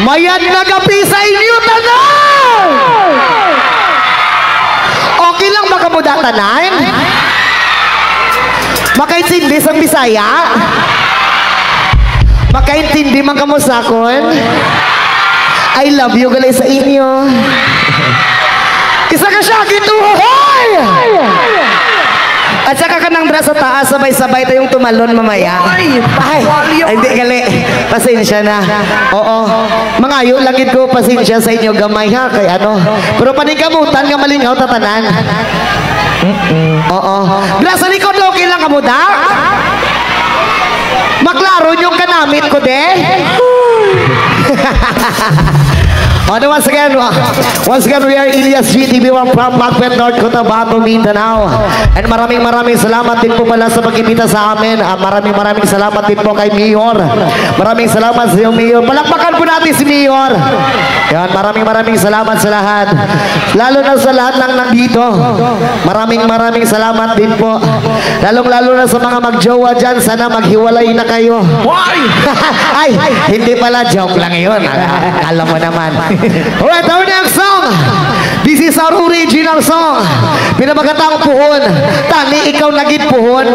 Mayad na gabi sa inyo tanan. Okay lang makamudatanan? Makaintindi sa Bisaya? Makaintindi man kamo sakon? I love you galay sa inyo. Isa ka siya gituhoy! At saka ka nang bra sa taas, sabay-sabay tayong tumalon mamaya. Ay, hindi gali. Pasensya na. Oo. Mangayo langit ko, pasensya sa inyo gamay ha. Kay ano. Pero panikamutan nga malingaw tatanan. Oo. Bra sa likod, okay lang kamo da? Maklaro yung kanamit ko de. Once again, we are Elias GTV1 from Macbeth, North Cotabato, Mindanao. And maraming salamat din po pala sa pag-imbita sa amin. Maraming salamat din po kay Mayor. Maraming salamat sa iyo, Mayor. Palakpakan po natin si Mayor. Yan, maraming salamat sa lahat. Lalo na sa lahat ng nandito. Maraming salamat din po. Lalo na sa mga magjowa dyan. Sana maghiwalay na kayo. Ay, hindi pala, joke lang yun. Alam mo naman. Alright, our next song. This is our original song. Pinamagatang puhon. Tani ikaw nagit puhon.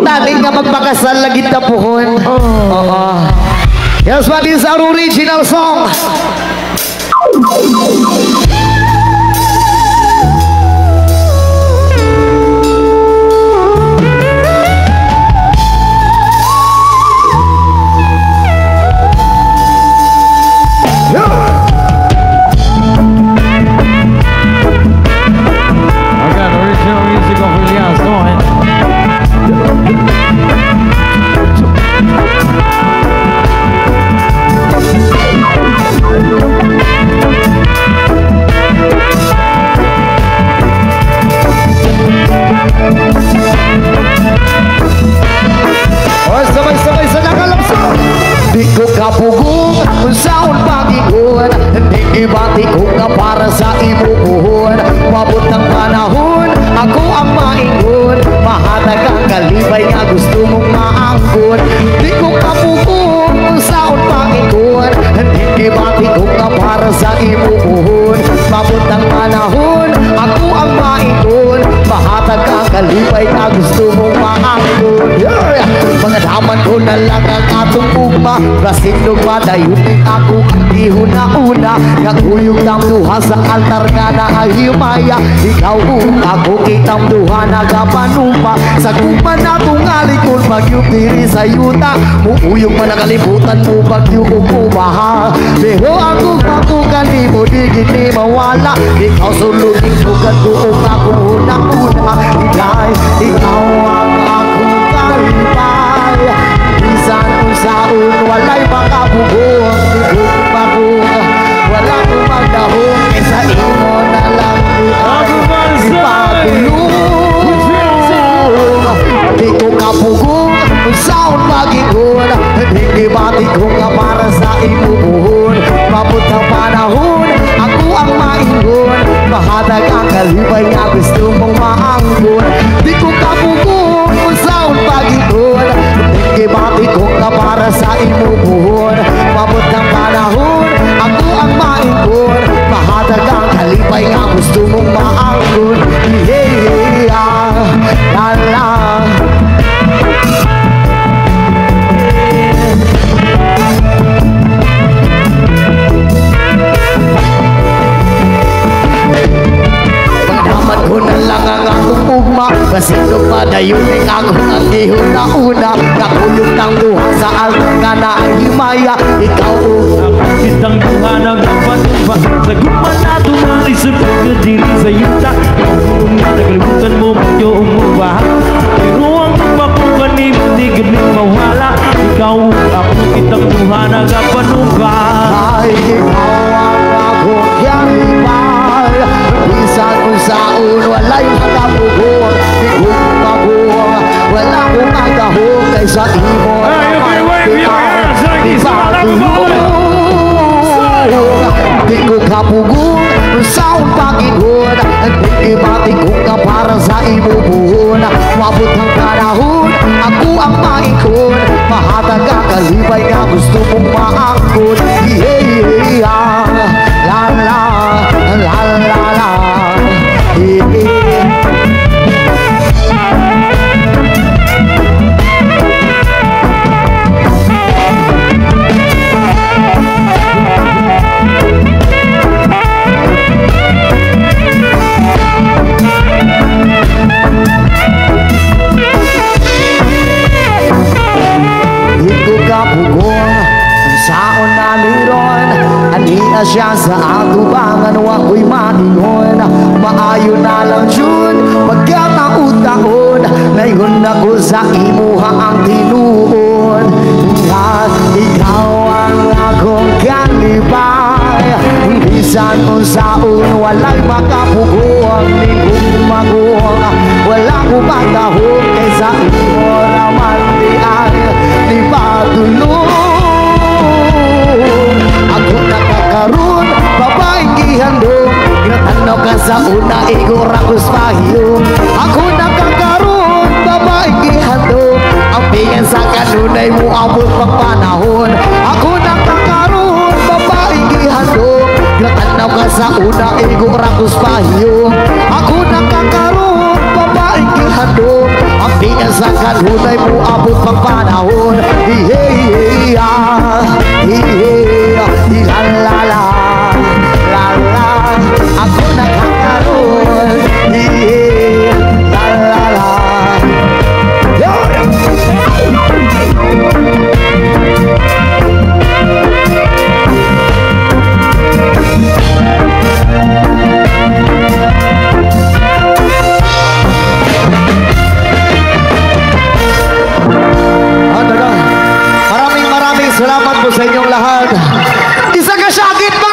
Tani nga magpakasal lagit na puhon. Yes, but this is our original song. Di ko kapugong kung saan pag-igon. Hindi ibati ko nga para sa ibubuhon. Mabot ng panahon, ako ang maingon. Mahatag ang kalibay nga gusto mong maanggon. Di ko kapugong kung saan pag-igon. Hindi ibati ko nga para sa ibubuhon. Mabot ng panahon, ako ang maingon. Mahatag ang kalibay nga gusto mong maanggon. Mga daman ko na lang ang atong ugma. Rasindog madayunin ako ihon na una. Naguyog ng duha sa altar nga na ahimaya. Ikaw ako kitang duha nagapanupa. Sa gugma na tungalikon magyupiri sa yuta. Muuyog man nakalibutan mo bagyo ko kumaha. Pero ako kapukan mo di gini mawala. Ikaw sulugin ko katuong ako una-una. Ikaw ang akong kalipay. Bisan kung saan walay makabubuong. Di ko mabuong, wala kong magdahong. Kaysa imo na lang ipagulong. Di ko kapugong kung saan mag-igon. Hindi bati ko nga para sa imubuhon. Mabot ang panahon, ako ang maingon. Mahatag ang kalibay nga gusto mong maanggon. Di ko kapugong kung saan mag-igon. Hindi bati ko nga para sa imubuhon. Mabot ng panahon, ako ang maingon. Mahatag ang kalibay nga gusto mong maanggon. Pagdaman ko na lang ang akong ugma. Masindog madayunin ako ang ihon na una. Nakulog ng duha sa altar nga na ang himaya. Ikaw kitang duha nagpapanupa. Sa guma na tumali sa pagkadiri sa yuta. Kung nagalibutan mo bagyo umuba. Pero ang magpakukan ni hindi galing mawala. Ikaw ako kitang duha nagpapanupa. ay ikaw ang akong kalipay. Bisan kung saan walay makabubuong. Di ko mabuong, wala kong magdahong. Kaysa imo di ko kapugong kung saan pag-igon. Hindi ibati ko nga para sa imubuhon. Mabot ang panahon, ako ang maingon. Mahatag ang alibay nga gusto mong maangkot. Yeah, la la la la la. Yeah. Siya sa atubangan wako'y maningon. Maayo na lang June pagkataon-taon, ngayon ako sa imuha ang tinuon. At ikaw ang akong kanibay, bisan kung saon walay makapuguang ningong maguang. Wala ko matahong kaysa imo raman di ay di patulong. Ako nakakaroon, babaeng gihandong, ginatanaw ka sa una, igor ako's pahiyong. Ako nakakaroon, babaeng gihandong, ang pingan sa kanunay mo abot pang panahon. Ako nakakaroon, babaeng gihandong, ginatanaw ka sa una, igor ako's pahiyong. Ako nakakaroon, babaeng gihandong, ang pingan sa kanunay mo abot pang panahon. La la la la la, ako nakakaroon. La la la. Maraming salamat po sa inyong lahat. Isa ka syakit mga